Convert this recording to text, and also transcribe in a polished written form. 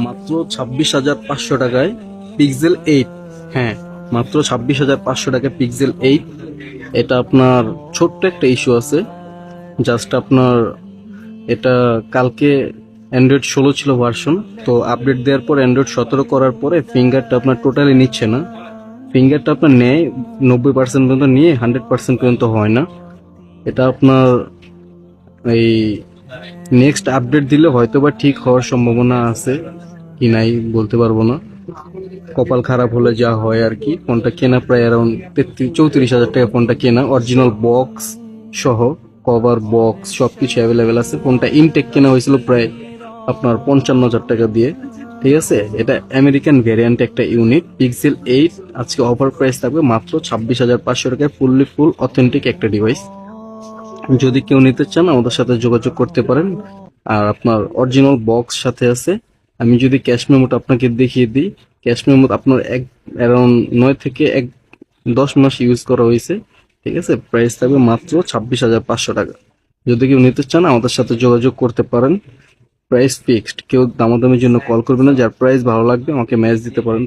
মাত্র 26,500 টাকায় পিক্সেল 8। হ্যাঁ, মাত্র 26,500 টাকায় পিক্সেল 8। এটা আপনার ছোট্ট একটা ইস্যু আছে। জাস্ট আপনার এটা কালকে অ্যান্ড্রয়েড 16 ছিল ভার্সন, তো আপডেট দেওয়ার পর অ্যান্ড্রয়েড 17 করার পরে ফিঙ্গারটা আপনার টোটালি নিচ্ছে না। ফিঙ্গারটা আপনার নেয় 90% পর্যন্ত, নিয়ে 100% পর্যন্ত হয় না। এটা আপনার এই নেক্সট আপডেট দিলে হয়তো বা ঠিক হওয়ার সম্ভাবনা আছে কি নাই বলতে পারবো না। কপাল খারাপ হলে যা হয় আর কি। ফোনটা কেনা প্রায় অ্যারাউন্ড 34,000 টাকা। ফোনটা কেনা অরিজিনাল বক্স সহ, কভার বক্স সবকিছু অ্যাভেলেবেল আছে। ফোনটা ইনটেক কেনা হয়েছিল প্রায় আপনার 55,000 টাকা দিয়ে। ঠিক আছে, এটা আমেরিকান ভ্যারিয়েন্ট একটা ইউনিট পিক্সেল 8। আজকে অফার প্রাইস থাকবে মাত্র 26,500 টাকায়, ফুল অথেন্টিক একটা ডিভাইস। যদি কেউ নিতে চান আমাদের সাথে যোগাযোগ করতে পারেন। আর আপনার অরিজিনাল বক্স সাথে আছে। আমি যদি ক্যাশ মেমোটা আপনাকে দেখিয়ে দিই, ক্যাশ মেমো আপনার অ্যারাউন্ড 9 থেকে 10 মাস ইউজ করা হয়েছে। ঠিক আছে, প্রাইস থাকবে মাত্র 26,500 টাকা। যদি কেউ নিতে চান আমাদের সাথে যোগাযোগ করতে পারেন। প্রাইস ফিক্সড, কেউ দামাদামির জন্য কল করবে না। যার প্রাইস ভালো লাগবে আমাকে মেসেজ দিতে পারেন।